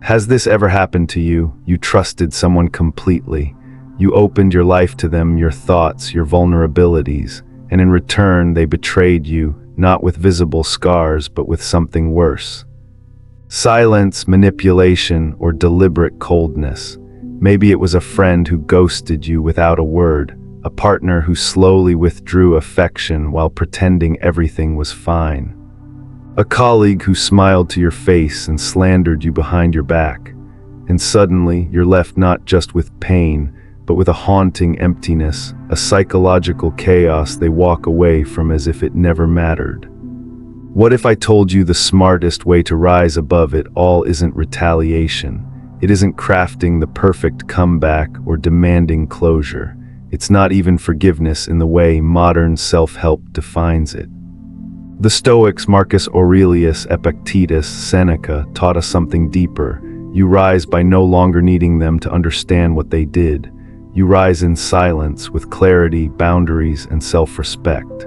Has this ever happened to you? You trusted someone completely. You opened your life to them, your thoughts, your vulnerabilities, and in return they betrayed you, not with visible scars, but with something worse. Silence, manipulation, or deliberate coldness. Maybe it was a friend who ghosted you without a word, a partner who slowly withdrew affection while pretending everything was fine. A colleague who smiled to your face and slandered you behind your back. And suddenly, you're left not just with pain, but with a haunting emptiness, a psychological chaos they walk away from as if it never mattered. What if I told you the smartest way to rise above it all isn't retaliation? It isn't crafting the perfect comeback or demanding closure. It's not even forgiveness in the way modern self-help defines it. The Stoics, Marcus Aurelius, Epictetus, Seneca, taught us something deeper. You rise by no longer needing them to understand what they did. You rise in silence with clarity, boundaries, and self-respect.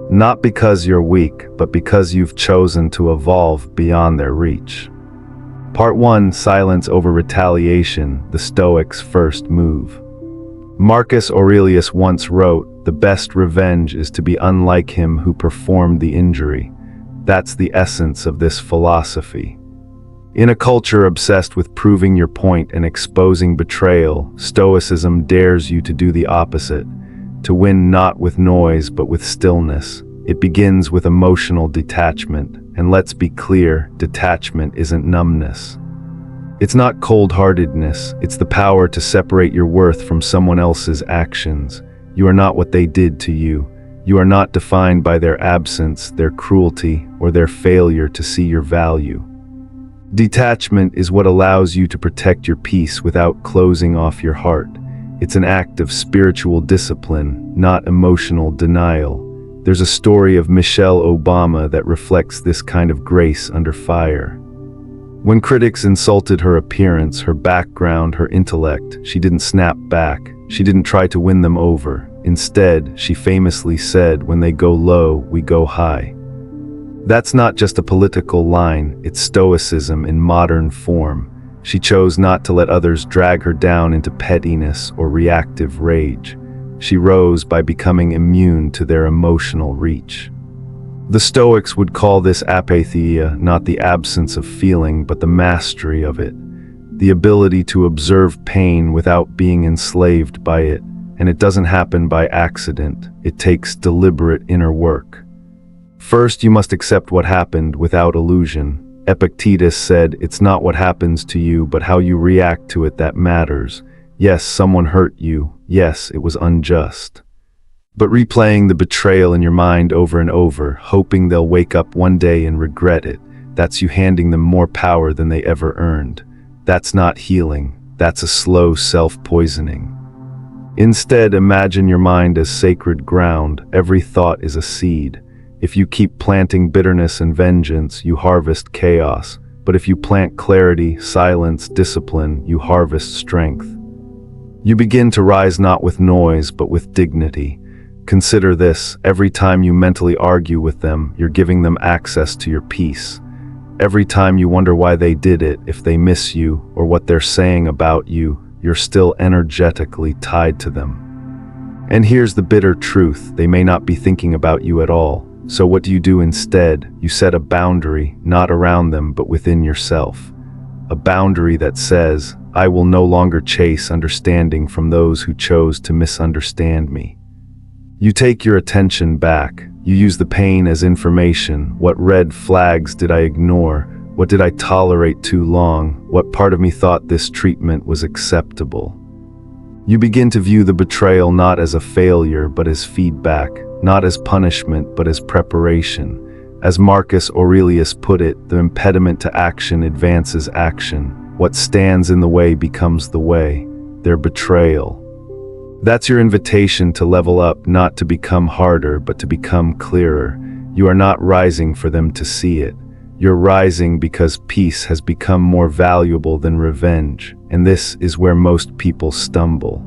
Not because you're weak, but because you've chosen to evolve beyond their reach. Part 1, Silence over Retaliation, the Stoics' first move. Marcus Aurelius once wrote, "The best revenge is to be unlike him who performed the injury." That's the essence of this philosophy. In a culture obsessed with proving your point and exposing betrayal, Stoicism dares you to do the opposite, to win not with noise but with stillness. It begins with emotional detachment, and let's be clear, detachment isn't numbness. It's not cold-heartedness, it's the power to separate your worth from someone else's actions. You are not what they did to you. You are not defined by their absence, their cruelty, or their failure to see your value. Detachment is what allows you to protect your peace without closing off your heart. It's an act of spiritual discipline, not emotional denial. There's a story of Michelle Obama that reflects this kind of grace under fire. When critics insulted her appearance, her background, her intellect, she didn't snap back. She didn't try to win them over. Instead, she famously said, "When they go low, we go high." That's not just a political line, it's Stoicism in modern form. She chose not to let others drag her down into pettiness or reactive rage. She rose by becoming immune to their emotional reach. The Stoics would call this apatheia, not the absence of feeling, but the mastery of it. The ability to observe pain without being enslaved by it. And it doesn't happen by accident. It takes deliberate inner work. First, you must accept what happened without illusion. Epictetus said, "It's not what happens to you, but how you react to it that matters." Yes, someone hurt you. Yes, it was unjust. But replaying the betrayal in your mind over and over, hoping they'll wake up one day and regret it, that's you handing them more power than they ever earned. That's not healing. That's a slow self-poisoning. Instead, imagine your mind as sacred ground. Every thought is a seed. If you keep planting bitterness and vengeance, you harvest chaos. But if you plant clarity, silence, discipline, you harvest strength. You begin to rise not with noise, but with dignity. Consider this, every time you mentally argue with them, you're giving them access to your peace. Every time you wonder why they did it, if they miss you, or what they're saying about you, you're still energetically tied to them. And here's the bitter truth, they may not be thinking about you at all. So what do you do instead? You set a boundary, not around them, but within yourself. A boundary that says, "I will no longer chase understanding from those who chose to misunderstand me." You take your attention back. You use the pain as information. What red flags did I ignore? What did I tolerate too long? What part of me thought this treatment was acceptable? You begin to view the betrayal not as a failure, but as feedback, not as punishment, but as preparation. As Marcus Aurelius put it, the impediment to action advances action. What stands in the way becomes the way, their betrayal. That's your invitation to level up, not to become harder, but to become clearer. You are not rising for them to see it. You're rising because peace has become more valuable than revenge, and this is where most people stumble.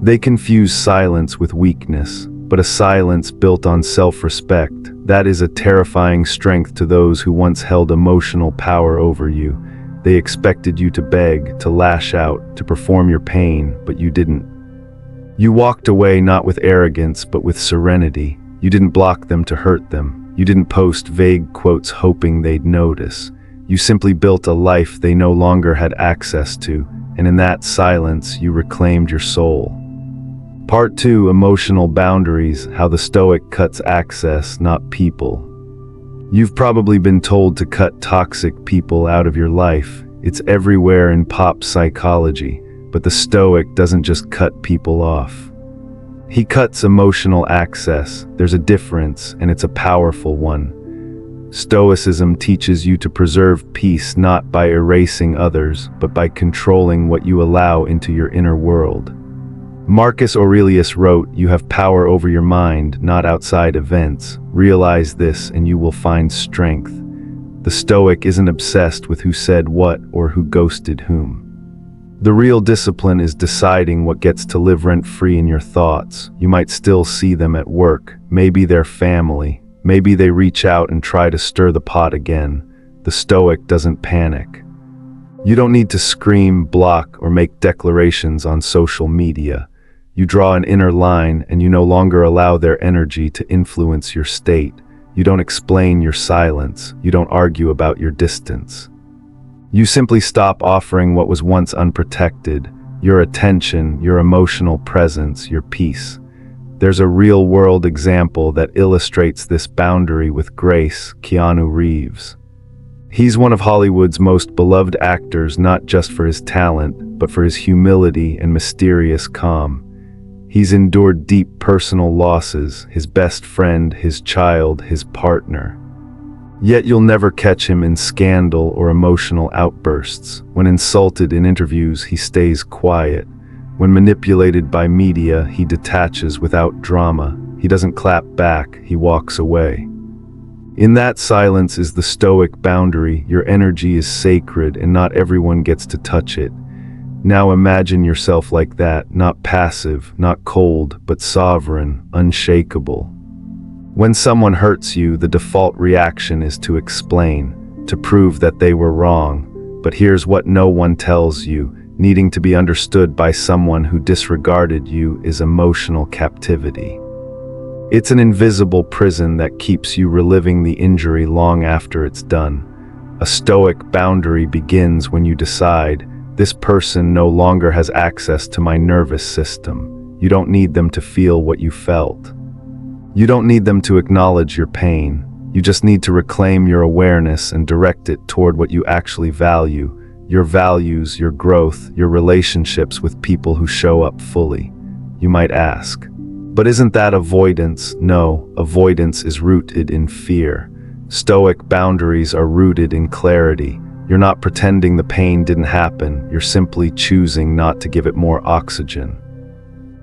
They confuse silence with weakness, but a silence built on self-respect, that is a terrifying strength to those who once held emotional power over you. They expected you to beg, to lash out, to perform your pain, but you didn't. You walked away not with arrogance, but with serenity. You didn't block them to hurt them. You didn't post vague quotes hoping they'd notice. You simply built a life they no longer had access to, and in that silence, you reclaimed your soul. Part 2, Emotional Boundaries, How the Stoic Cuts Access, Not People. You've probably been told to cut toxic people out of your life. It's everywhere in pop psychology, but the Stoic doesn't just cut people off. He cuts emotional access. There's a difference, and it's a powerful one. Stoicism teaches you to preserve peace not by erasing others, but by controlling what you allow into your inner world. Marcus Aurelius wrote, "You have power over your mind, not outside events. Realize this and you will find strength." The Stoic isn't obsessed with who said what or who ghosted whom. The real discipline is deciding what gets to live rent-free in your thoughts. You might still see them at work, maybe they're family, maybe they reach out and try to stir the pot again. The Stoic doesn't panic. You don't need to scream, block, or make declarations on social media. You draw an inner line and you no longer allow their energy to influence your state. You don't explain your silence. You don't argue about your distance. You simply stop offering what was once unprotected, your attention, your emotional presence, your peace. There's a real-world example that illustrates this boundary with grace: Keanu Reeves. He's one of Hollywood's most beloved actors, not just for his talent, but for his humility and mysterious calm. He's endured deep personal losses, his best friend, his child, his partner. Yet you'll never catch him in scandal or emotional outbursts. When insulted in interviews, he stays quiet. When manipulated by media, he detaches without drama. He doesn't clap back, he walks away. In that silence is the Stoic boundary. Your energy is sacred and not everyone gets to touch it. Now imagine yourself like that, not passive, not cold, but sovereign, unshakable. When someone hurts you, the default reaction is to explain, to prove that they were wrong. But here's what no one tells you: needing to be understood by someone who disregarded you is emotional captivity. It's an invisible prison that keeps you reliving the injury long after it's done. A Stoic boundary begins when you decide, this person no longer has access to my nervous system. You don't need them to feel what you felt. You don't need them to acknowledge your pain. You just need to reclaim your awareness and direct it toward what you actually value: your values, your growth, your relationships with people who show up fully. You might ask, but isn't that avoidance? No, avoidance is rooted in fear. Stoic boundaries are rooted in clarity. You're not pretending the pain didn't happen. You're simply choosing not to give it more oxygen.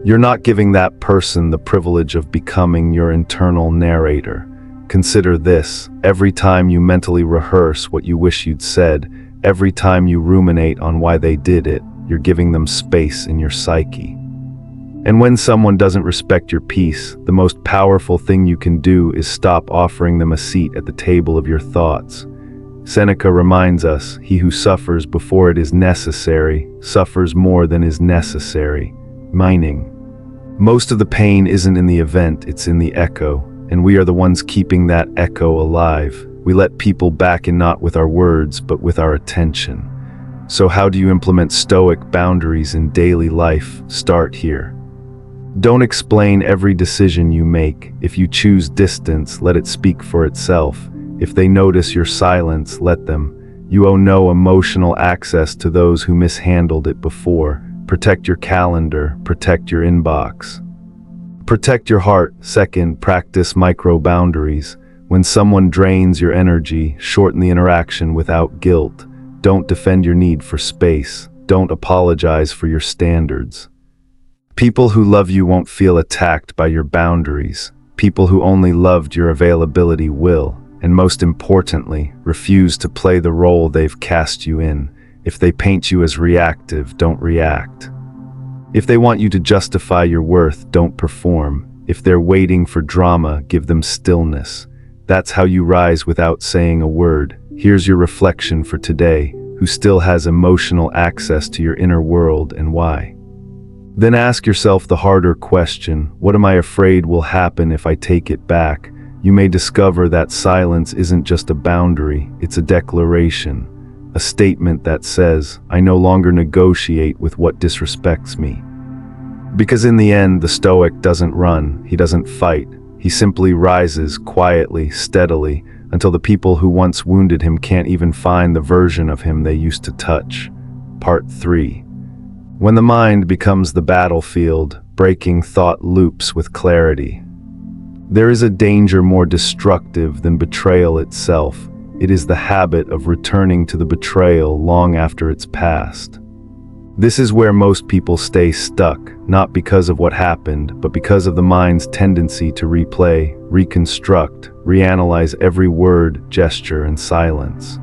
You're not giving that person the privilege of becoming your internal narrator. Consider this: every time you mentally rehearse what you wish you'd said, every time you ruminate on why they did it, you're giving them space in your psyche. And when someone doesn't respect your peace, the most powerful thing you can do is stop offering them a seat at the table of your thoughts. Seneca reminds us, he who suffers before it is necessary, suffers more than is necessary. Meaning, most of the pain isn't in the event, it's in the echo, and we are the ones keeping that echo alive. We let people back in not with our words, but with our attention. So how do you implement Stoic boundaries in daily life? Start here. Don't explain every decision you make. If you choose distance, let it speak for itself. If they notice your silence, let them. You owe no emotional access to those who mishandled it before. Protect your calendar, protect your inbox. Protect your heart. Second, practice micro-boundaries. When someone drains your energy, shorten the interaction without guilt. Don't defend your need for space. Don't apologize for your standards. People who love you won't feel attacked by your boundaries. People who only loved your availability will, and most importantly, refuse to play the role they've cast you in. If they paint you as reactive, don't react. If they want you to justify your worth, don't perform. If they're waiting for drama, give them stillness. That's how you rise without saying a word. Here's your reflection for today. who still has emotional access to your inner world, and why? Then ask yourself the harder question: what am I afraid will happen if I take it back? You may discover that silence isn't just a boundary, it's a declaration, a statement that says, I no longer negotiate with what disrespects me. Because in the end, the Stoic doesn't run, he doesn't fight, he simply rises quietly, steadily, until the people who once wounded him can't even find the version of him they used to touch. Part 3. When the mind becomes the battlefield, breaking thought loops with clarity. There is a danger more destructive than betrayal itself. It is the habit of returning to the betrayal long after it's past. This is where most people stay stuck, not because of what happened, but because of the mind's tendency to replay, reconstruct, reanalyze every word, gesture, and silence.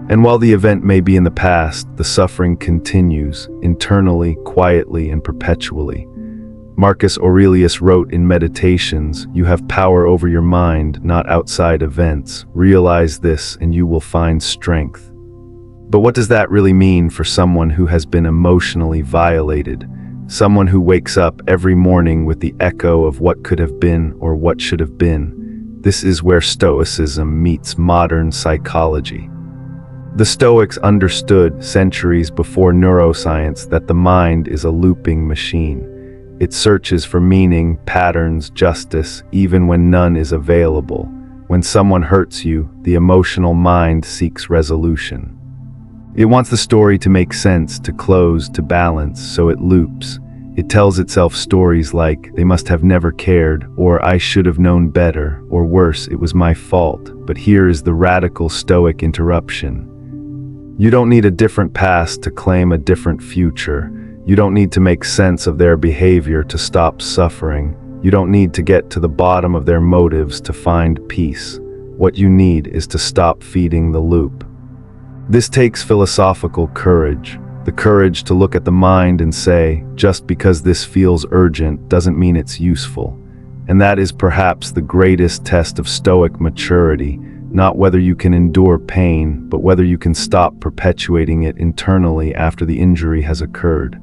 And while the event may be in the past, the suffering continues, internally, quietly, and perpetually. Marcus Aurelius wrote in Meditations, "You have power over your mind, not outside events. Realize this and you will find strength." But what does that really mean for someone who has been emotionally violated? Someone who wakes up every morning with the echo of what could have been or what should have been. This is where Stoicism meets modern psychology. The Stoics understood centuries before neuroscience that the mind is a looping machine. It searches for meaning, patterns, justice, even when none is available. When someone hurts you, the emotional mind seeks resolution. It wants the story to make sense, to close, to balance, so it loops. It tells itself stories like, "They must have never cared," or "I should have known better," or worse, "It was my fault." But here is the radical Stoic interruption. You don't need a different past to claim a different future. You don't need to make sense of their behavior to stop suffering. You don't need to get to the bottom of their motives to find peace. What you need is to stop feeding the loop. This takes philosophical courage, the courage to look at the mind and say, just because this feels urgent doesn't mean it's useful. And that is perhaps the greatest test of Stoic maturity, not whether you can endure pain, but whether you can stop perpetuating it internally after the injury has occurred.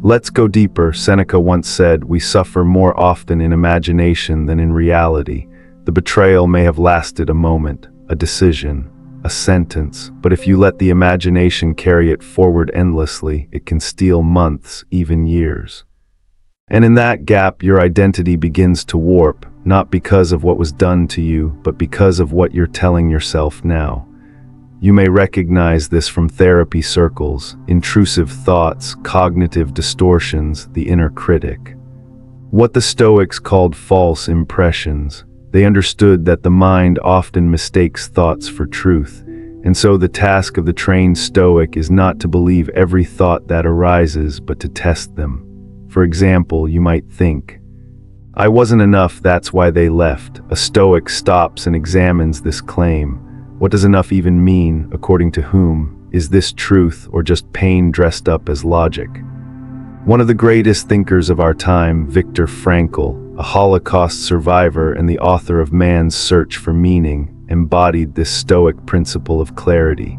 Let's go deeper. Seneca once said, "We suffer more often in imagination than in reality." The betrayal may have lasted a moment, a decision, a sentence, but if you let the imagination carry it forward endlessly, it can steal months, even years. And in that gap, your identity begins to warp, not because of what was done to you, but because of what you're telling yourself now. You may recognize this from therapy circles, intrusive thoughts, cognitive distortions, the inner critic. What the Stoics called false impressions. They understood that the mind often mistakes thoughts for truth, and so the task of the trained Stoic is not to believe every thought that arises, but to test them. For example, you might think, "I wasn't enough, that's why they left." A Stoic stops and examines this claim. What does enough even mean? According to whom? Is this truth or just pain dressed up as logic? One of the greatest thinkers of our time, Viktor Frankl, a Holocaust survivor and the author of Man's Search for Meaning, embodied this Stoic principle of clarity.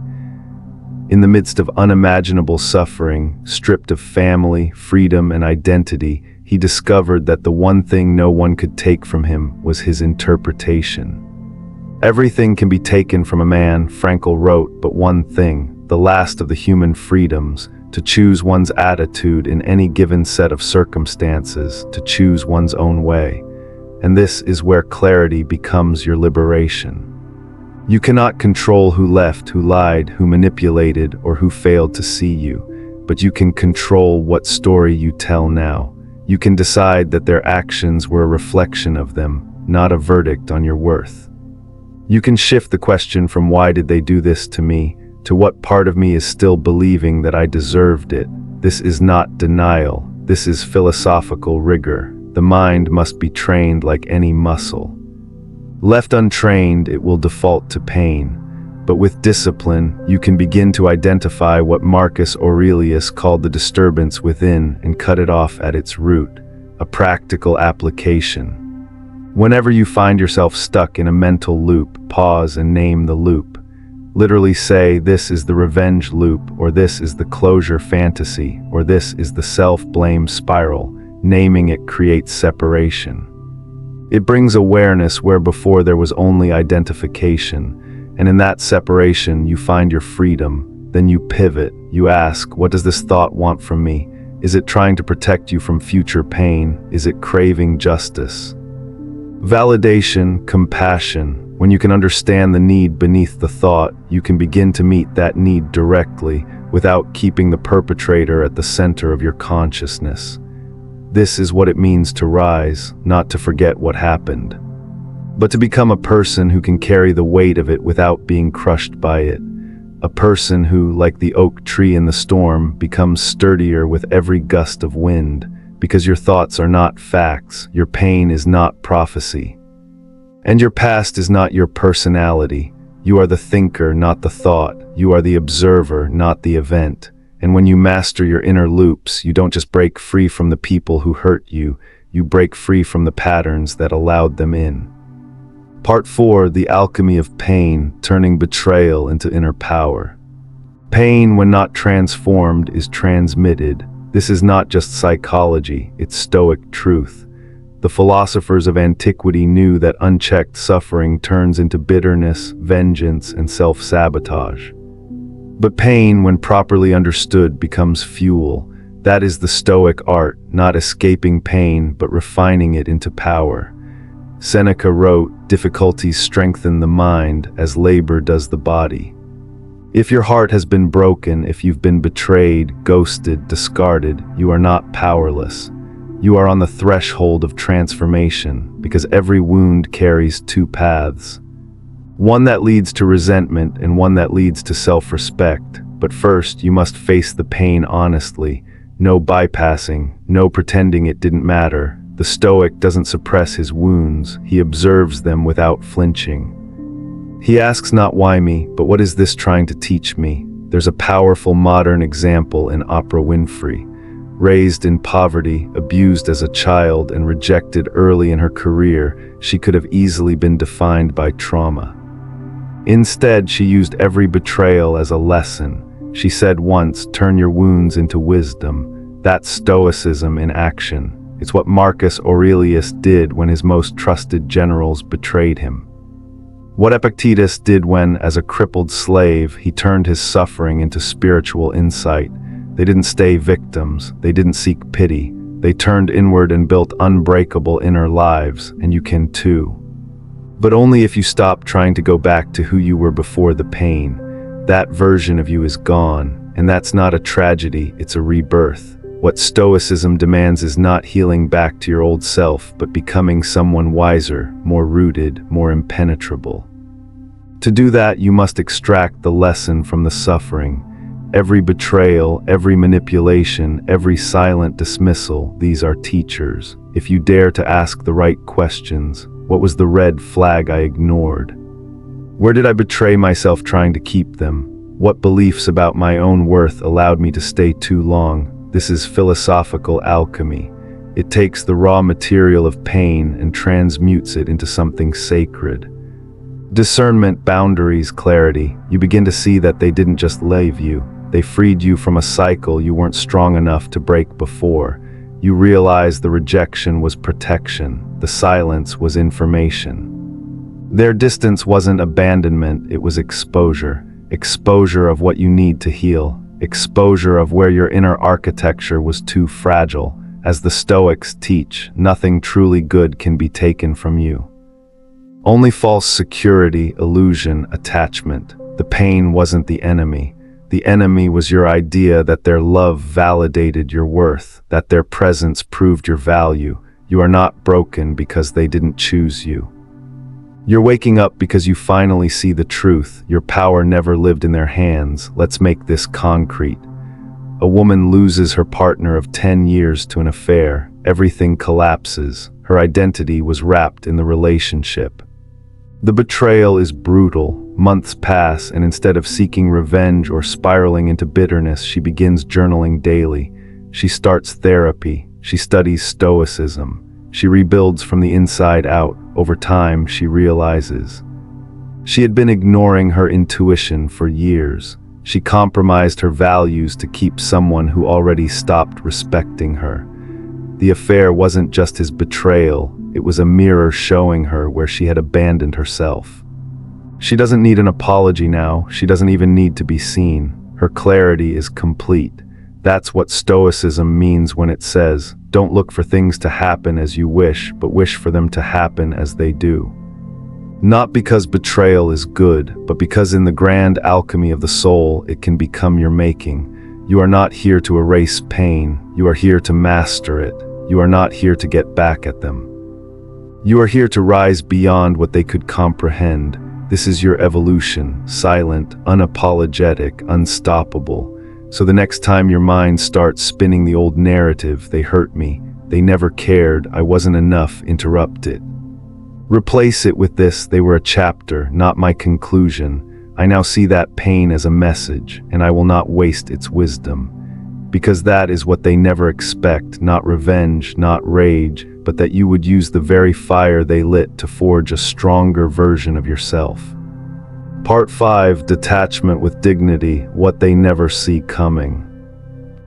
In the midst of unimaginable suffering, stripped of family, freedom, and identity, he discovered that the one thing no one could take from him was his interpretation. Everything can be taken from a man, Frankl wrote, but one thing, the last of the human freedoms, to choose one's attitude in any given set of circumstances, to choose one's own way. And this is where clarity becomes your liberation. You cannot control who left, who lied, who manipulated, or who failed to see you, but you can control what story you tell now. You can decide that their actions were a reflection of them, not a verdict on your worth. You can shift the question from "why did they do this to me?" to "what part of me is still believing that I deserved it?" This is not denial. This is philosophical rigor. The mind must be trained like any muscle. Left untrained, it will default to pain. But with discipline, you can begin to identify what Marcus Aurelius called the disturbance within and cut it off at its root, a practical application. Whenever you find yourself stuck in a mental loop, pause and name the loop. literally say this is the revenge loop, or this is the closure fantasy, or this is the self-blame spiral. Naming it creates separation. It brings awareness where before there was only identification, and in that separation you find your freedom. Then you pivot, you ask, what does this thought want from me? Is it trying to protect you from future pain? Is it craving justice? Validation, compassion. When you can understand the need beneath the thought, you can begin to meet that need directly, without keeping the perpetrator at the center of your consciousness. This is what it means to rise, not to forget what happened, but to become a person who can carry the weight of it without being crushed by it. A person who, like the oak tree in the storm, becomes sturdier with every gust of wind, because your thoughts are not facts, your pain is not prophecy. And your past is not your personality. You are the thinker, not the thought. You are the observer, not the event. And when you master your inner loops, you don't just break free from the people who hurt you, you break free from the patterns that allowed them in. Part 4, the alchemy of pain, turning betrayal into inner power. Pain, when not transformed, is transmitted. This is not just psychology, it's Stoic truth. The philosophers of antiquity knew that unchecked suffering turns into bitterness, vengeance, and self-sabotage. But pain, when properly understood, becomes fuel. That is the Stoic art, not escaping pain, but refining it into power. Seneca wrote, "Difficulties strengthen the mind, as labor does the body." If your heart has been broken, if you've been betrayed, ghosted, discarded, you are not powerless. You are on the threshold of transformation, because every wound carries two paths. One that leads to resentment and one that leads to self-respect. But first, you must face the pain honestly. No bypassing, no pretending it didn't matter. The Stoic doesn't suppress his wounds, he observes them without flinching. He asks not why me, but what is this trying to teach me? There's a powerful modern example in Oprah Winfrey. Raised in poverty, abused as a child, and rejected early in her career, she could have easily been defined by trauma. Instead, she used every betrayal as a lesson. She said once, "Turn your wounds into wisdom." That's Stoicism in action. It's what Marcus Aurelius did when his most trusted generals betrayed him. What Epictetus did when, as a crippled slave, he turned his suffering into spiritual insight. They didn't stay victims, they didn't seek pity. They turned inward and built unbreakable inner lives, and you can too. But only if you stop trying to go back to who you were before the pain. That version of you is gone, and that's not a tragedy, it's a rebirth. What Stoicism demands is not healing back to your old self, but becoming someone wiser, more rooted, more impenetrable. To do that, you must extract the lesson from the suffering. Every betrayal, every manipulation, every silent dismissal, these are teachers. If you dare to ask the right questions, what was the red flag I ignored? Where did I betray myself trying to keep them? What beliefs about my own worth allowed me to stay too long? This is philosophical alchemy. It takes the raw material of pain and transmutes it into something sacred. Discernment, boundaries, clarity. You begin to see that they didn't just leave you. They freed you from a cycle you weren't strong enough to break before. You realize the rejection was protection. The silence was information. Their distance wasn't abandonment, it was exposure. Exposure of what you need to heal. Exposure of where your inner architecture was too fragile. As the Stoics teach, nothing truly good can be taken from you. Only false security, illusion, attachment. The pain wasn't the enemy. The enemy was your idea that their love validated your worth, that their presence proved your value. You are not broken because they didn't choose you. You're waking up because you finally see the truth. Your power never lived in their hands. Let's make this concrete. A woman loses her partner of 10 years to an affair. Everything collapses. Her identity was wrapped in the relationship. The betrayal is brutal. Months pass, and instead of seeking revenge or spiraling into bitterness, she begins journaling daily. She starts therapy. She studies Stoicism. She rebuilds from the inside out. Over time, she realizes, She had been ignoring her intuition for years. She compromised her values to keep someone who already stopped respecting her. The affair wasn't just his betrayal, it was a mirror showing her where she had abandoned herself. She doesn't need an apology now, she doesn't even need to be seen. Her clarity is complete. That's what Stoicism means when it says, don't look for things to happen as you wish, but wish for them to happen as they do. Not because betrayal is good, but because in the grand alchemy of the soul, it can become your making. You are not here to erase pain, you are here to master it. You are not here to get back at them. You are here to rise beyond what they could comprehend. This is your evolution, silent, unapologetic, unstoppable. So the next time your mind starts spinning the old narrative, they hurt me, they never cared, I wasn't enough, interrupt it. Replace it with this, they were a chapter, not my conclusion. I now see that pain as a message, and I will not waste its wisdom. Because that is what they never expect, not revenge, not rage, but that you would use the very fire they lit to forge a stronger version of yourself. Part 5, Detachment with Dignity, What They Never See Coming.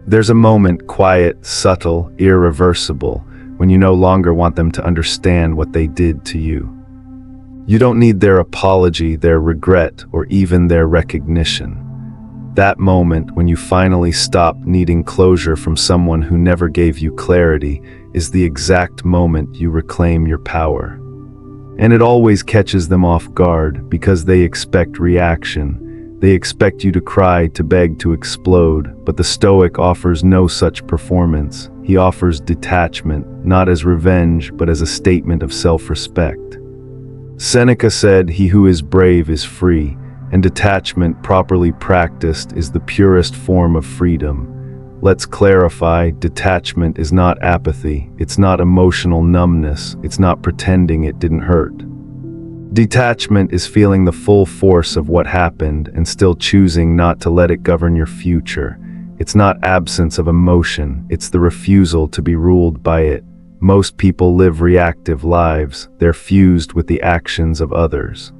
There's a moment, quiet, subtle, irreversible, when you no longer want them to understand what they did to you. You don't need their apology, their regret, or even their recognition. That moment, when you finally stop needing closure from someone who never gave you clarity, is the exact moment you reclaim your power. And it always catches them off guard, because they expect reaction. They expect you to cry, to beg, to explode, but the Stoic offers no such performance. He offers detachment, not as revenge, but as a statement of self-respect. Seneca said, "He who is brave is free," and detachment properly practiced is the purest form of freedom. Let's clarify, detachment is not apathy, it's not emotional numbness, it's not pretending it didn't hurt. Detachment is feeling the full force of what happened and still choosing not to let it govern your future. It's not absence of emotion, it's the refusal to be ruled by it. Most people live reactive lives, they're fused with the actions of others.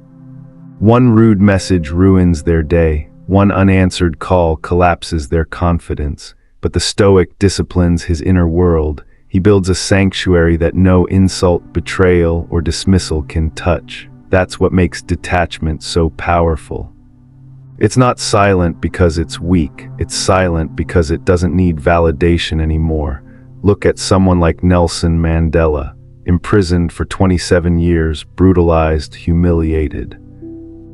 One rude message ruins their day, one unanswered call collapses their confidence, but the Stoic disciplines his inner world. He builds a sanctuary that no insult, betrayal, or dismissal can touch. That's what makes detachment so powerful. It's not silent because it's weak, it's silent because it doesn't need validation anymore. Look at someone like Nelson Mandela, imprisoned for 27 years, brutalized, humiliated.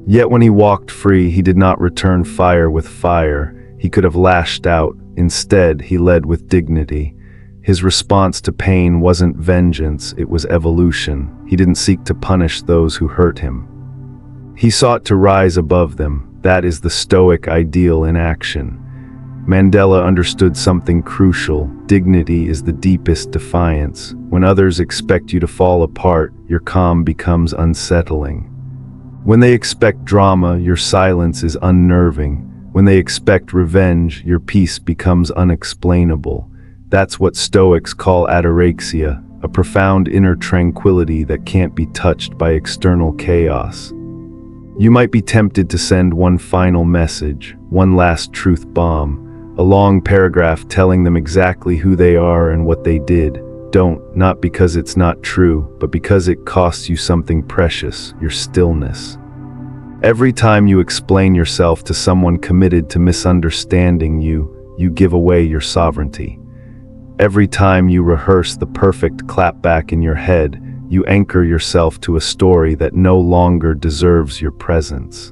Yet when he walked free, he did not return fire with fire. He could have lashed out. Instead, he led with dignity. His response to pain wasn't vengeance, it was evolution. He didn't seek to punish those who hurt him. He sought to rise above them. That is the Stoic ideal in action. Mandela understood something crucial. Dignity is the deepest defiance. When others expect you to fall apart, your calm becomes unsettling. When they expect drama, your silence is unnerving. When they expect revenge, your peace becomes unexplainable. That's what Stoics call ataraxia, a profound inner tranquility that can't be touched by external chaos. You might be tempted to send one final message, one last truth bomb, a long paragraph telling them exactly who they are and what they did. Don't, not because it's not true, but because it costs you something precious, your stillness. Every time you explain yourself to someone committed to misunderstanding you, you give away your sovereignty. Every time you rehearse the perfect clapback in your head, you anchor yourself to a story that no longer deserves your presence.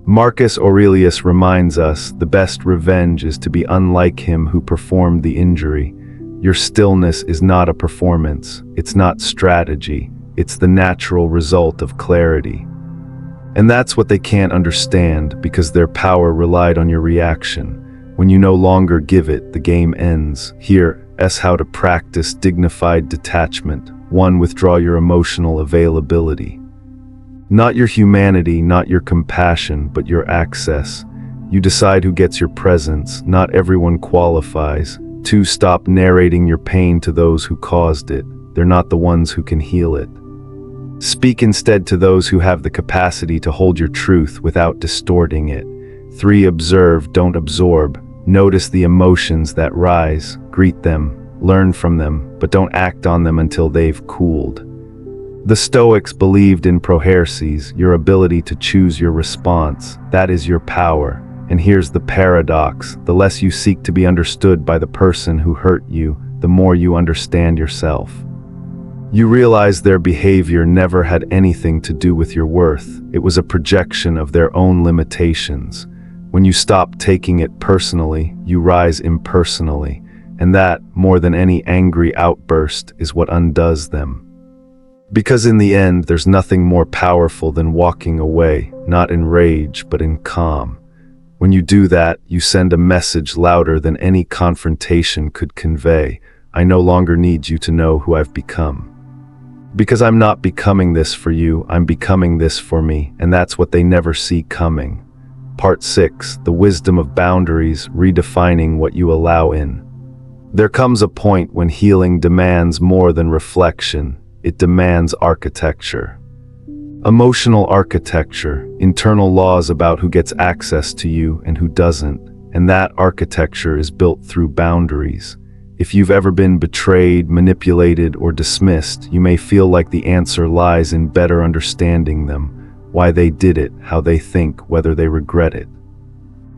Marcus Aurelius reminds us the best revenge is to be unlike him who performed the injury. Your stillness is not a performance, it's not strategy, it's the natural result of clarity. And that's what they can't understand because their power relied on your reaction. When you no longer give it, the game ends. Here's how to practice dignified detachment. 1. Withdraw your emotional availability. Not your humanity, not your compassion, but your access. You decide who gets your presence, not everyone qualifies. 2. Stop narrating your pain to those who caused it. They're not the ones who can heal it. Speak instead to those who have the capacity to hold your truth without distorting it. 3. Observe, don't absorb. Notice the emotions that rise, greet them, learn from them, but don't act on them until they've cooled. The Stoics believed in proherses, your ability to choose your response. That is your power. And here's the paradox: the less you seek to be understood by the person who hurt you, the more you understand yourself. You realize their behavior never had anything to do with your worth. It was a projection of their own limitations. When you stop taking it personally, you rise impersonally, and that, more than any angry outburst, is what undoes them. Because in the end, there's nothing more powerful than walking away, not in rage, but in calm. When you do that, you send a message louder than any confrontation could convey. I no longer need you to know who I've become. Because I'm not becoming this for you, I'm becoming this for me, and that's what they never see coming. Part 6, the wisdom of boundaries, redefining what you allow in. There comes a point when healing demands more than reflection. It demands architecture. Emotional architecture, internal laws about who gets access to you and who doesn't, and that architecture is built through boundaries. If you've ever been betrayed, manipulated, or dismissed, you may feel like the answer lies in better understanding them. Why they did it, how they think, whether they regret it.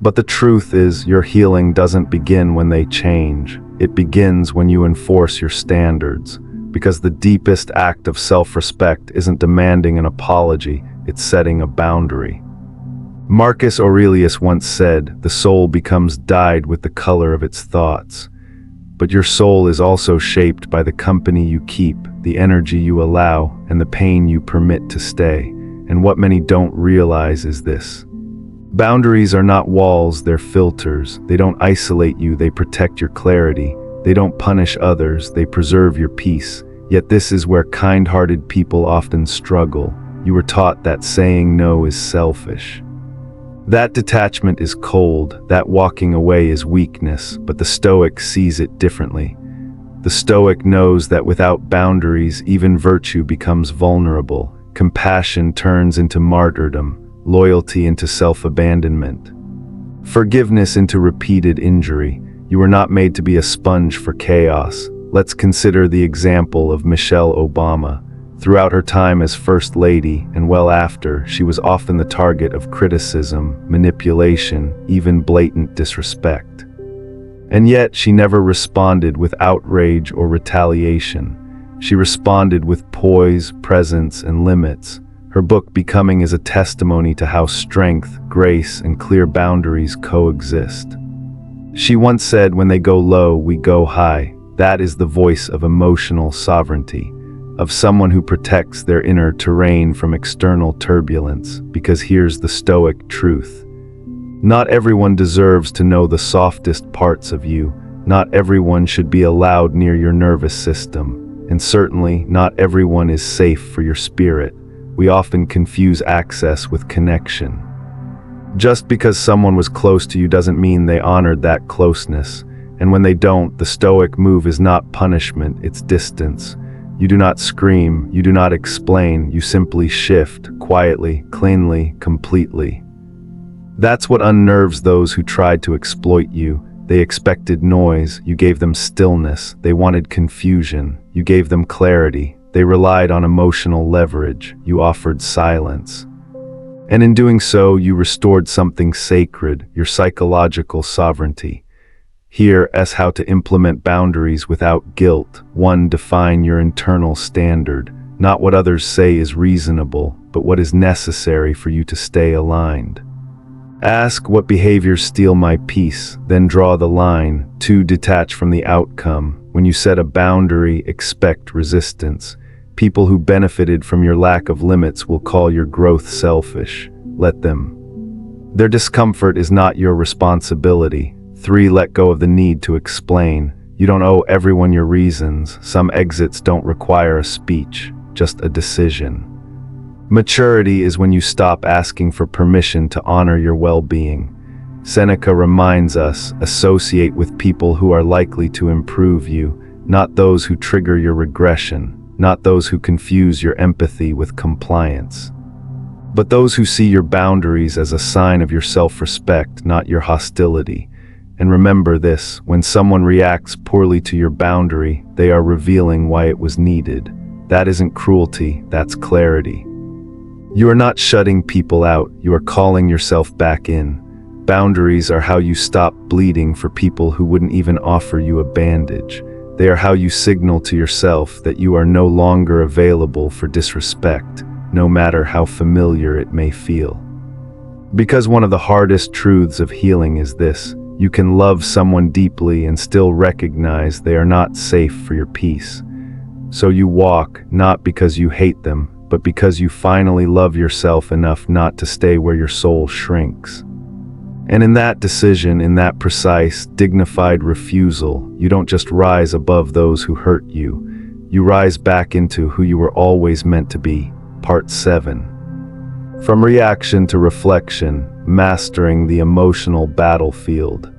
But the truth is, your healing doesn't begin when they change. It begins when you enforce your standards. Because the deepest act of self-respect isn't demanding an apology, it's setting a boundary. Marcus Aurelius once said, "The soul becomes dyed with the color of its thoughts." But your soul is also shaped by the company you keep, the energy you allow, and the pain you permit to stay. And what many don't realize is this: boundaries are not walls, they're filters. They don't isolate you, they protect your clarity. They don't punish others, they preserve your peace. Yet this is where kind-hearted people often struggle. You were taught that saying no is selfish. That detachment is cold, that walking away is weakness, but the Stoic sees it differently. The Stoic knows that without boundaries, even virtue becomes vulnerable. Compassion turns into martyrdom, loyalty into self-abandonment, forgiveness into repeated injury. You were not made to be a sponge for chaos. Let's consider the example of Michelle Obama. Throughout her time as First Lady, and well after, she was often the target of criticism, manipulation, even blatant disrespect. And yet, she never responded with outrage or retaliation. She responded with poise, presence, and limits. Her book Becoming is a testimony to how strength, grace, and clear boundaries coexist. She once said, "When they go low, we go high." That is the voice of emotional sovereignty, of someone who protects their inner terrain from external turbulence. Because here's the Stoic truth: not everyone deserves to know the softest parts of you. Not everyone should be allowed near your nervous system. And certainly, not everyone is safe for your spirit. We often confuse access with connection. Just because someone was close to you doesn't mean they honored that closeness. And when they don't, the Stoic move is not punishment, it's distance. You do not scream, you do not explain, you simply shift, quietly, cleanly, completely. That's what unnerves those who tried to exploit you. They expected noise, you gave them stillness. They wanted confusion, you gave them clarity. They relied on emotional leverage, you offered silence. And in doing so, you restored something sacred, your psychological sovereignty. Here is how to implement boundaries without guilt. 1. Define your internal standard. Not what others say is reasonable, but what is necessary for you to stay aligned. Ask, what behaviors steal my peace? Then draw the line. 2. Detach from the outcome. When you set a boundary, expect resistance. People who benefited from your lack of limits will call your growth selfish. Let them. Their discomfort is not your responsibility. 3. Let go of the need to explain. You don't owe everyone your reasons. Some exits don't require a speech, just a decision. Maturity is when you stop asking for permission to honor your well-being. Seneca reminds us, associate with people who are likely to improve you, not those who trigger your regression. not those who confuse your empathy with compliance, but those who see your boundaries as a sign of your self-respect, not your hostility. And remember this, when someone reacts poorly to your boundary, they are revealing why it was needed. That isn't cruelty, that's clarity. You are not shutting people out, you are calling yourself back in. Boundaries are how you stop bleeding for people who wouldn't even offer you a bandage. They are how you signal to yourself that you are no longer available for disrespect, no matter how familiar it may feel. Because one of the hardest truths of healing is this: you can love someone deeply and still recognize they are not safe for your peace. So you walk, not because you hate them, but because you finally love yourself enough not to stay where your soul shrinks. And in that decision, in that precise, dignified refusal, you don't just rise above those who hurt you, you rise back into who you were always meant to be. Part 7. From reaction to reflection, mastering the emotional battlefield.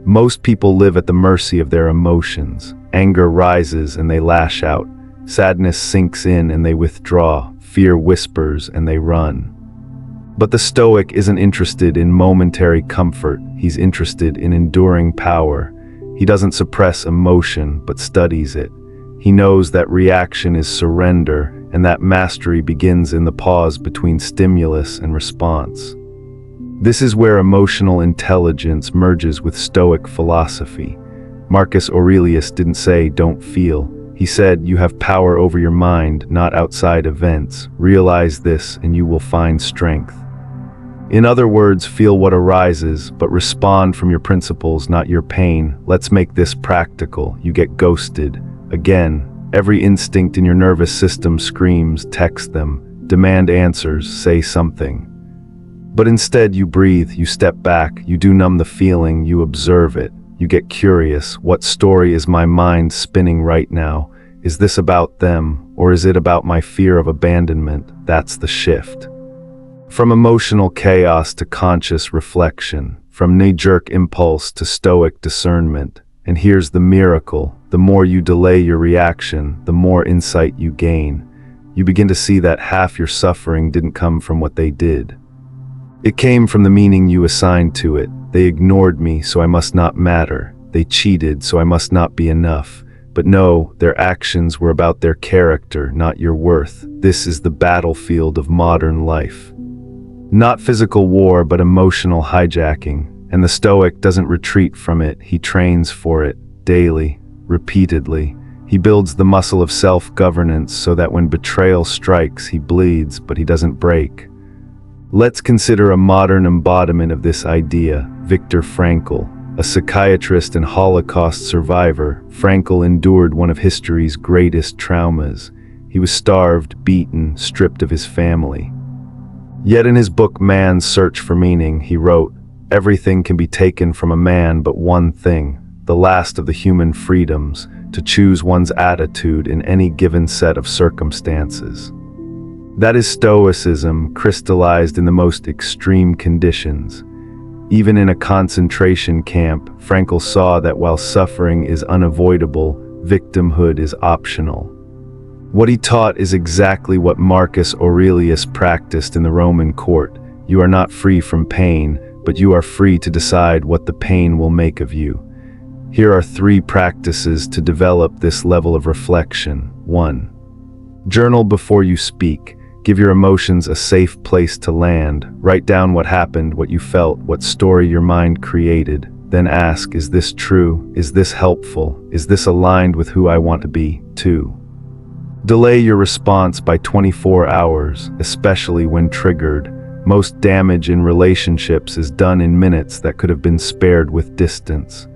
Most people live at the mercy of their emotions. Anger rises and they lash out. Sadness sinks in and they withdraw. Fear whispers and they run. But the Stoic isn't interested in momentary comfort. He's interested in enduring power. He doesn't suppress emotion, but studies it. He knows that reaction is surrender, and that mastery begins in the pause between stimulus and response. This is where emotional intelligence merges with Stoic philosophy. Marcus Aurelius didn't say, "Don't feel." He said, "You have power over your mind, not outside events. Realize this and you will find strength." In other words, feel what arises, but respond from your principles, not your pain. Let's make this practical. You get ghosted. Again, every instinct in your nervous system screams, text them, demand answers, say something. But instead you breathe, you step back, you do numb the feeling, you observe it. You get curious. What story is my mind spinning right now? Is this about them, or is it about my fear of abandonment? That's the shift. From emotional chaos to conscious reflection, from knee-jerk impulse to Stoic discernment. And here's the miracle: the more you delay your reaction, the more insight you gain. You begin to see that half your suffering didn't come from what they did. It came from the meaning you assigned to it. They ignored me, so I must not matter. They cheated, so I must not be enough. But no, their actions were about their character, not your worth. This is the battlefield of modern life. Not physical war, but emotional hijacking. And the Stoic doesn't retreat from it, he trains for it, daily, repeatedly. He builds the muscle of self-governance so that when betrayal strikes, he bleeds, but he doesn't break. Let's consider a modern embodiment of this idea: Viktor Frankl. A psychiatrist and Holocaust survivor, Frankl endured one of history's greatest traumas. He was starved, beaten, stripped of his family. Yet in his book Man's Search for Meaning, he wrote, "Everything can be taken from a man but one thing, the last of the human freedoms, to choose one's attitude in any given set of circumstances." That is Stoicism crystallized in the most extreme conditions. Even in a concentration camp, Frankl saw that while suffering is unavoidable, victimhood is optional. What he taught is exactly what Marcus Aurelius practiced in the Roman court. You are not free from pain, but you are free to decide what the pain will make of you. Here are 3 practices to develop this level of reflection. 1. Journal before you speak. Give your emotions a safe place to land. Write down what happened, what you felt, what story your mind created. Then ask, is this true? Is this helpful? Is this aligned with who I want to be? 2. Delay your response by 24 hours, especially when triggered. Most damage in relationships is done in minutes that could have been spared with distance.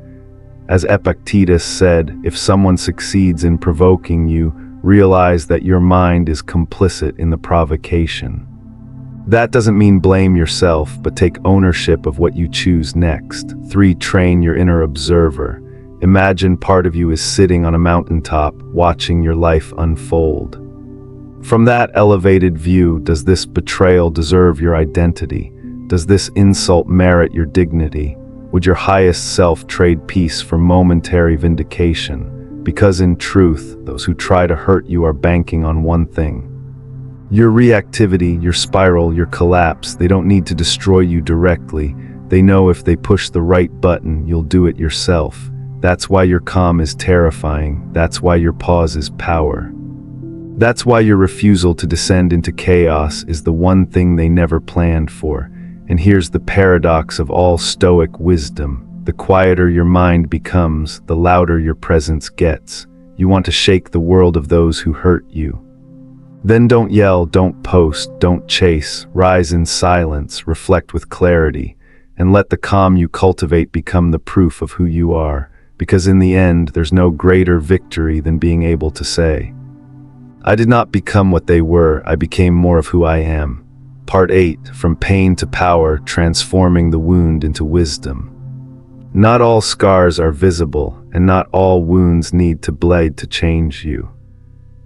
As Epictetus said, if someone succeeds in provoking you, realize that your mind is complicit in the provocation. That doesn't mean blame yourself, but take ownership of what you choose next. 3. Train your inner observer. Imagine part of you is sitting on a mountaintop, watching your life unfold. From that elevated view, does this betrayal deserve your identity? Does this insult merit your dignity? Would your highest self trade peace for momentary vindication? because in truth, those who try to hurt you are banking on one thing. Your reactivity, your spiral, your collapse. They don't need to destroy you directly. They know if they push the right button, you'll do it yourself. That's why your calm is terrifying. That's why your pause is power. That's why your refusal to descend into chaos is the one thing they never planned for. And here's the paradox of all Stoic wisdom. The quieter your mind becomes, the louder your presence gets. You want to shake the world of those who hurt you. Then don't yell, don't post, don't chase. Rise in silence, reflect with clarity, and let the calm you cultivate become the proof of who you are. Because in the end, there's no greater victory than being able to say, I did not become what they were, I became more of who I am. Part 8, From Pain to Power, Transforming the Wound into Wisdom. Not all scars are visible, and not all wounds need to bleed to change you.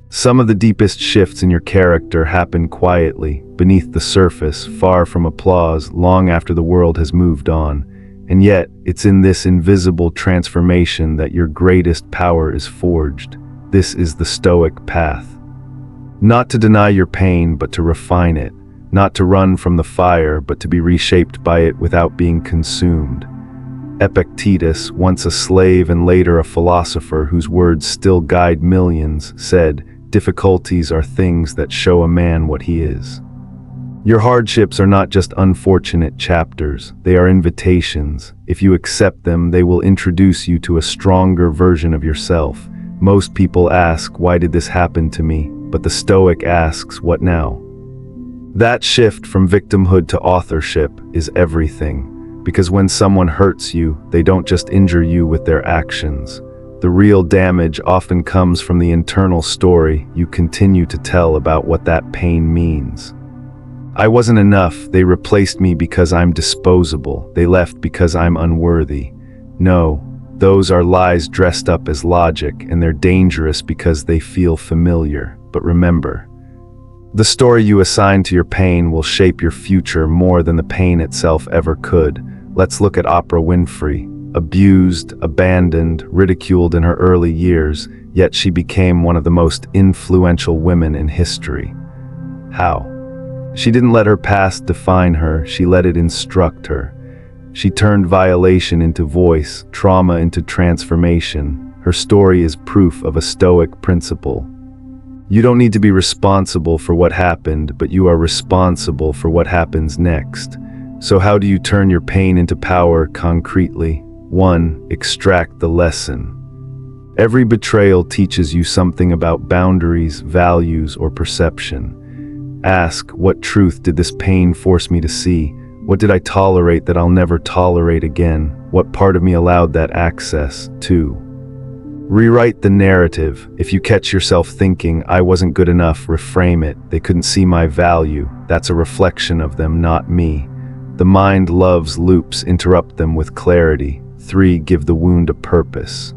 Some of the deepest shifts in your character happen quietly, beneath the surface, far from applause, long after the world has moved on. And yet, it's in this invisible transformation that your greatest power is forged. This is the Stoic path. Not to deny your pain, but to refine it. Not to run from the fire, but to be reshaped by it without being consumed. Epictetus, once a slave and later a philosopher whose words still guide millions, said, "Difficulties are things that show a man what he is." Your hardships are not just unfortunate chapters, they are invitations. If you accept them, they will introduce you to a stronger version of yourself. Most people ask, why did this happen to me? But the Stoic asks, what now? That shift from victimhood to authorship is everything. Because when someone hurts you, they don't just injure you with their actions. The real damage often comes from the internal story you continue to tell about what that pain means. I wasn't enough, they replaced me because I'm disposable, they left because I'm unworthy. No, those are lies dressed up as logic, and they're dangerous because they feel familiar. But remember, the story you assign to your pain will shape your future more than the pain itself ever could. Let's look at Oprah Winfrey. Abused, abandoned, ridiculed in her early years, yet she became one of the most influential women in history. How? She didn't let her past define her, she let it instruct her. She turned violation into voice, trauma into transformation. Her story is proof of a Stoic principle. You don't need to be responsible for what happened, but you are responsible for what happens next. So how do you turn your pain into power concretely? 1. Extract the lesson. Every betrayal teaches you something about boundaries, values, or perception. Ask, what truth did this pain force me to see? What did I tolerate that I'll never tolerate again? What part of me allowed that access? 2. Rewrite the narrative. If you catch yourself thinking, I wasn't good enough, reframe it. They couldn't see my value. That's a reflection of them, not me. The mind loves loops, interrupt them with clarity. 3. Give the wound a purpose.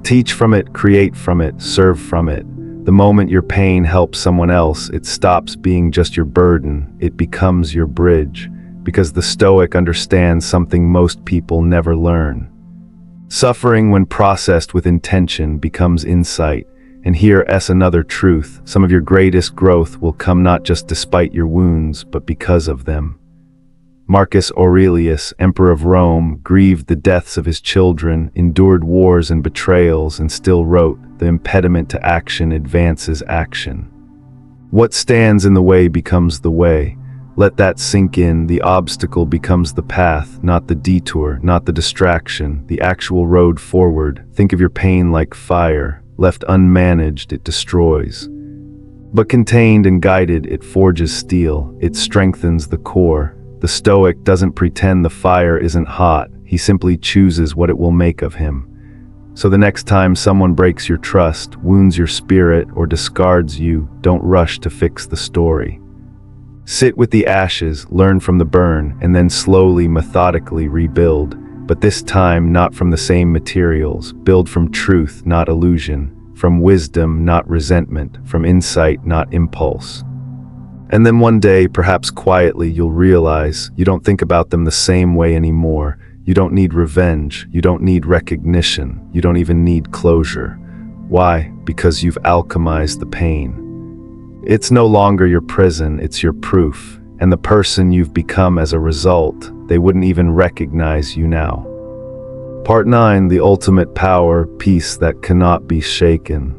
Teach from it, create from it, serve from it. The moment your pain helps someone else, it stops being just your burden, it becomes your bridge. Because the Stoic understands something most people never learn. Suffering, when processed with intention, becomes insight. And here's another truth, some of your greatest growth will come not just despite your wounds, but because of them. Marcus Aurelius, Emperor of Rome, grieved the deaths of his children, endured wars and betrayals, and still wrote, "The impediment to action advances action." What stands in the way becomes the way. Let that sink in. The obstacle becomes the path, not the detour, not the distraction, the actual road forward. Think of your pain like fire. Left unmanaged, it destroys. But contained and guided, it forges steel. It strengthens the core. The Stoic doesn't pretend the fire isn't hot, he simply chooses what it will make of him. So the next time someone breaks your trust, wounds your spirit, or discards you, don't rush to fix the story. Sit with the ashes, learn from the burn, and then slowly, methodically rebuild. But this time, not from the same materials. Build from truth, not illusion. From wisdom, not resentment. From insight, not impulse. And then one day, perhaps quietly, you'll realize you don't think about them the same way anymore. You don't need revenge. You don't need recognition. You don't even need closure. Why? Because you've alchemized the pain. It's no longer your prison, it's your proof, and the person you've become as a result. They wouldn't even recognize you now. Part 9, the ultimate power, peace that cannot be shaken.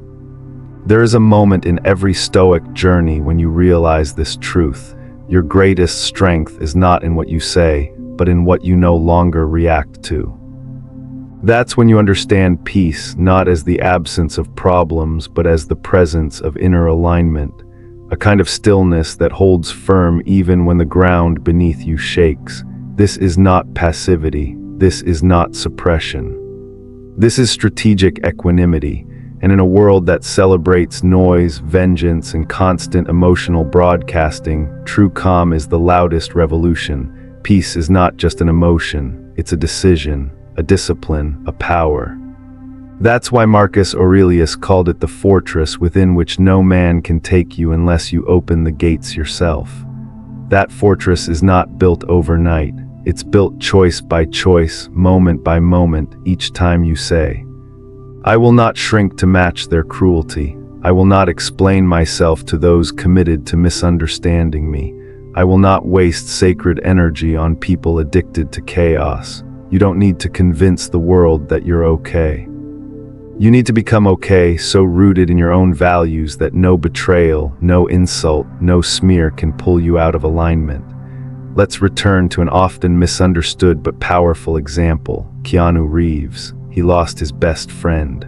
There is a moment in every Stoic journey when you realize this truth. Your greatest strength is not in what you say, but in what you no longer react to. That's when you understand peace not as the absence of problems, but as the presence of inner alignment, a kind of stillness that holds firm even when the ground beneath you shakes. This is not passivity. This is not suppression. This is strategic equanimity, and in a world that celebrates noise, vengeance, and constant emotional broadcasting, true calm is the loudest revolution. Peace is not just an emotion, it's a decision, a discipline, a power. That's why Marcus Aurelius called it the fortress within which no man can take you unless you open the gates yourself. That fortress is not built overnight. It's built choice by choice, moment by moment, each time you say, "I will not shrink to match their cruelty. I will not explain myself to those committed to misunderstanding me. I will not waste sacred energy on people addicted to chaos." You don't need to convince the world that you're okay. You need to become okay, so rooted in your own values that no betrayal, no insult, no smear can pull you out of alignment. Let's return to an often misunderstood but powerful example, Keanu Reeves. He lost his best friend.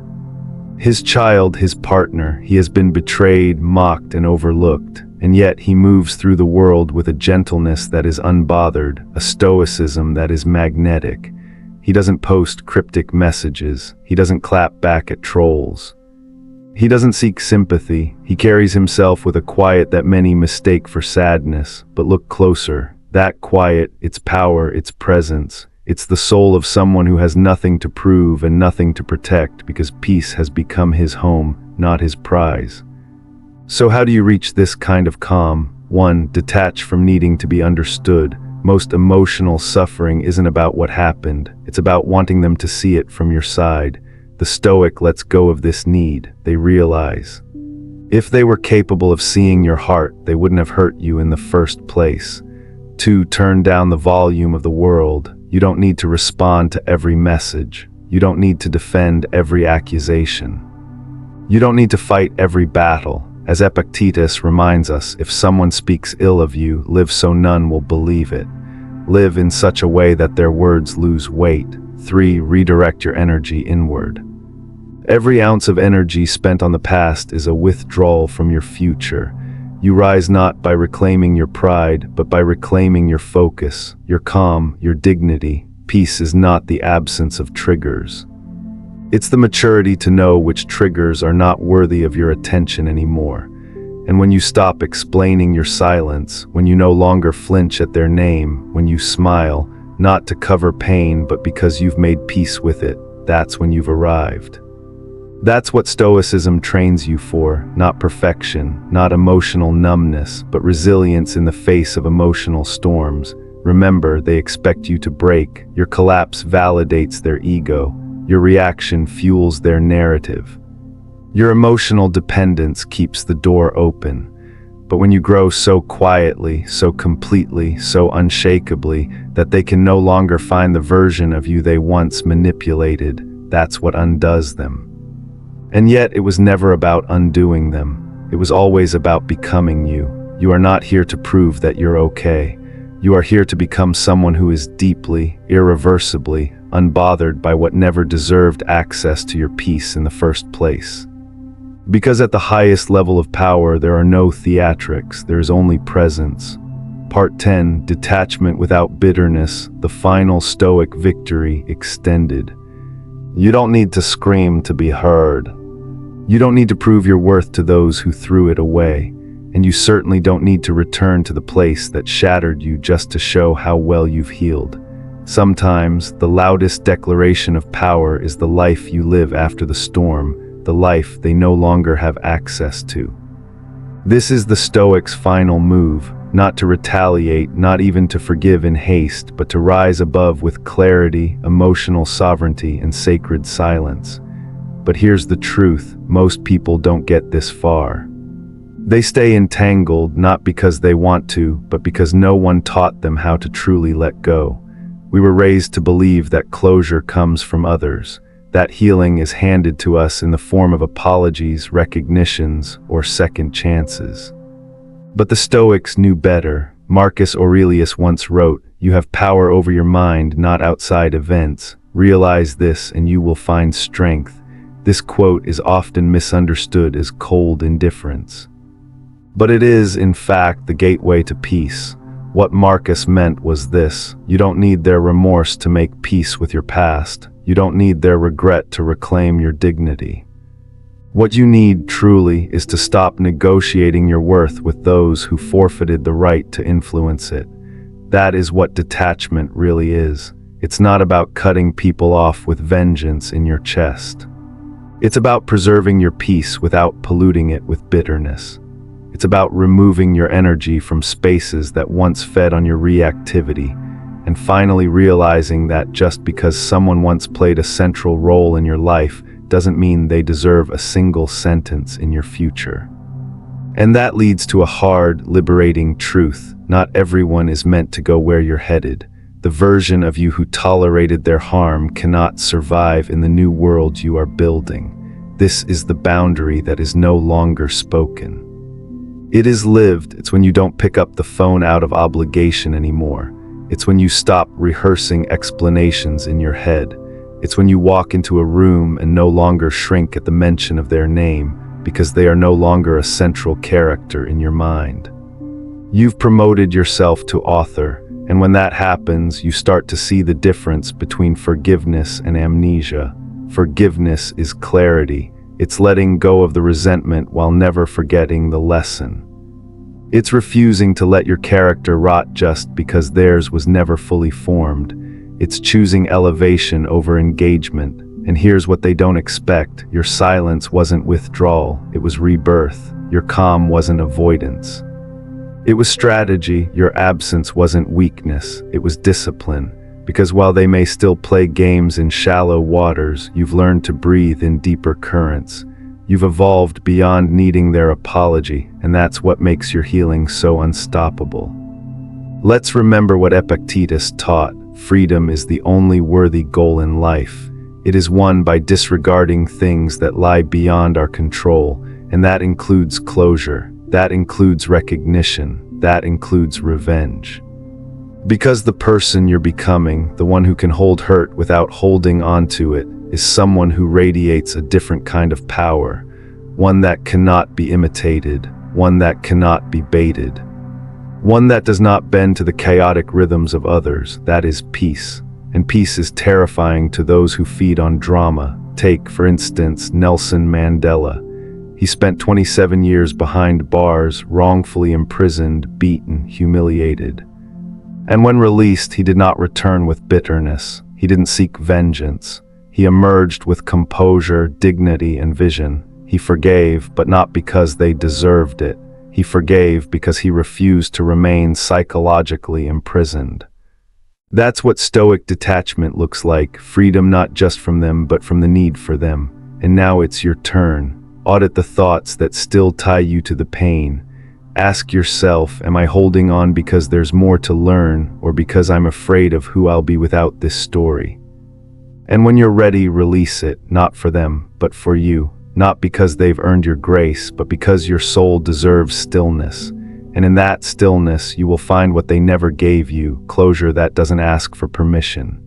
His child, his partner. He has been betrayed, mocked, and overlooked. And yet he moves through the world with a gentleness that is unbothered, a stoicism that is magnetic. He doesn't post cryptic messages. He doesn't clap back at trolls. He doesn't seek sympathy. He carries himself with a quiet that many mistake for sadness. But look closer. That quiet, its power, its presence. It's the soul of someone who has nothing to prove and nothing to protect because peace has become his home, not his prize. So how do you reach this kind of calm? 1. Detach from needing to be understood. Most emotional suffering isn't about what happened. It's about wanting them to see it from your side. The Stoic lets go of this need. They realize, if they were capable of seeing your heart, they wouldn't have hurt you in the first place. 2. Turn down the volume of the world. You don't need to respond to every message. You don't need to defend every accusation. You don't need to fight every battle. As Epictetus reminds us, if someone speaks ill of you, live so none will believe it. Live in such a way that their words lose weight. 3. Redirect your energy inward. Every ounce of energy spent on the past is a withdrawal from your future. You rise not by reclaiming your pride, but by reclaiming your focus, your calm, your dignity. Peace is not the absence of triggers. It's the maturity to know which triggers are not worthy of your attention anymore. And when you stop explaining your silence, when you no longer flinch at their name, when you smile, not to cover pain but because you've made peace with it, that's when you've arrived. That's what Stoicism trains you for, not perfection, not emotional numbness, but resilience in the face of emotional storms. Remember, they expect you to break. Your collapse validates their ego. Your reaction fuels their narrative. Your emotional dependence keeps the door open. But when you grow so quietly, so completely, so unshakably, that they can no longer find the version of you they once manipulated, that's what undoes them. And yet it was never about undoing them. It was always about becoming you. You are not here to prove that you're okay. You are here to become someone who is deeply, irreversibly, unbothered by what never deserved access to your peace in the first place. Because at the highest level of power, there are no theatrics, there is only presence. Part 10, Detachment without bitterness, the final Stoic victory extended. You don't need to scream to be heard. You don't need to prove your worth to those who threw it away. And you certainly don't need to return to the place that shattered you just to show how well you've healed. Sometimes, the loudest declaration of power is the life you live after the storm, the life they no longer have access to. This is the Stoics' final move, not to retaliate, not even to forgive in haste, but to rise above with clarity, emotional sovereignty, and sacred silence. But here's the truth, most people don't get this far. They stay entangled not because they want to, but because no one taught them how to truly let go. We were raised to believe that closure comes from others, that healing is handed to us in the form of apologies, recognitions, or second chances. But the Stoics knew better. Marcus Aurelius once wrote, "You have power over your mind, not outside events. Realize this and you will find strength." This quote is often misunderstood as cold indifference. But it is, in fact, the gateway to peace. What Marcus meant was this: you don't need their remorse to make peace with your past. You don't need their regret to reclaim your dignity. What you need, truly, is to stop negotiating your worth with those who forfeited the right to influence it. That is what detachment really is. It's not about cutting people off with vengeance in your chest. It's about preserving your peace without polluting it with bitterness. It's about removing your energy from spaces that once fed on your reactivity, and finally realizing that just because someone once played a central role in your life doesn't mean they deserve a single sentence in your future. And that leads to a hard, liberating truth. Not everyone is meant to go where you're headed. The version of you who tolerated their harm cannot survive in the new world you are building. This is the boundary that is no longer spoken. It is lived. It's when you don't pick up the phone out of obligation anymore. It's when you stop rehearsing explanations in your head. It's when you walk into a room and no longer shrink at the mention of their name, because they are no longer a central character in your mind. You've promoted yourself to author, and when that happens, you start to see the difference between forgiveness and amnesia. Forgiveness is clarity. It's letting go of the resentment while never forgetting the lesson. It's refusing to let your character rot just because theirs was never fully formed. It's choosing elevation over engagement. And here's what they don't expect: your silence wasn't withdrawal, it was rebirth. Your calm wasn't avoidance, it was strategy. Your absence wasn't weakness, it was discipline. Because while they may still play games in shallow waters, you've learned to breathe in deeper currents. You've evolved beyond needing their apology, and that's what makes your healing so unstoppable. Let's remember what Epictetus taught: freedom is the only worthy goal in life. It is won by disregarding things that lie beyond our control, and that includes closure, that includes recognition, that includes revenge. Because the person you're becoming, the one who can hold hurt without holding onto it, is someone who radiates a different kind of power, one that cannot be imitated, one that cannot be baited, one that does not bend to the chaotic rhythms of others. That is peace. And peace is terrifying to those who feed on drama. Take, for instance, Nelson Mandela. He spent 27 years behind bars, wrongfully imprisoned, beaten, humiliated. And when released, he did not return with bitterness. He didn't seek vengeance. He emerged with composure, dignity, and vision. He forgave, but not because they deserved it. He forgave because he refused to remain psychologically imprisoned. That's what Stoic detachment looks like: freedom not just from them, but from the need for them. And now it's your turn. Audit the thoughts that still tie you to the pain. Ask yourself, am I holding on because there's more to learn, or because I'm afraid of who I'll be without this story? And when you're ready, release it, not for them, but for you. Not because they've earned your grace, but because your soul deserves stillness. And in that stillness, you will find what they never gave you: closure that doesn't ask for permission,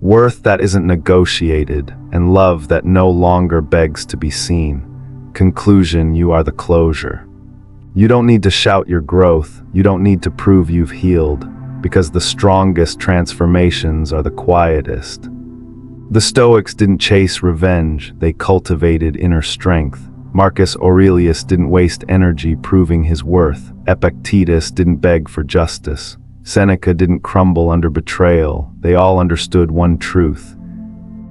worth that isn't negotiated, and love that no longer begs to be seen. Conclusion: you are the closure. You don't need to shout your growth. You don't need to prove you've healed, because the strongest transformations are the quietest. The Stoics didn't chase revenge, they cultivated inner strength. Marcus Aurelius didn't waste energy proving his worth. Epictetus didn't beg for justice. Seneca didn't crumble under betrayal. They all understood one truth: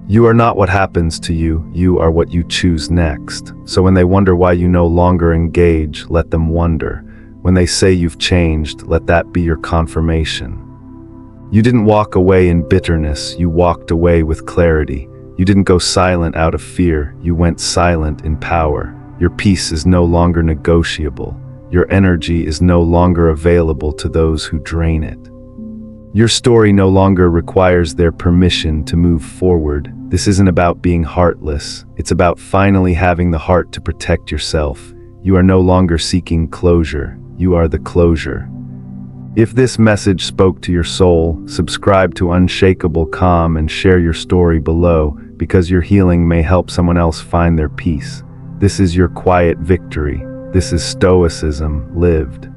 you are not what happens to you, you are what you choose next. So when they wonder why you no longer engage, let them wonder. When they say you've changed, let that be your confirmation. You didn't walk away in bitterness, you walked away with clarity. You didn't go silent out of fear, you went silent in power. Your peace is no longer negotiable. Your energy is no longer available to those who drain it. Your story no longer requires their permission to move forward. This isn't about being heartless. It's about finally having the heart to protect yourself. You are no longer seeking closure. You are the closure. If this message spoke to your soul, subscribe to Unshakable Calm and share your story below, because your healing may help someone else find their peace. This is your quiet victory. This is Stoicism lived.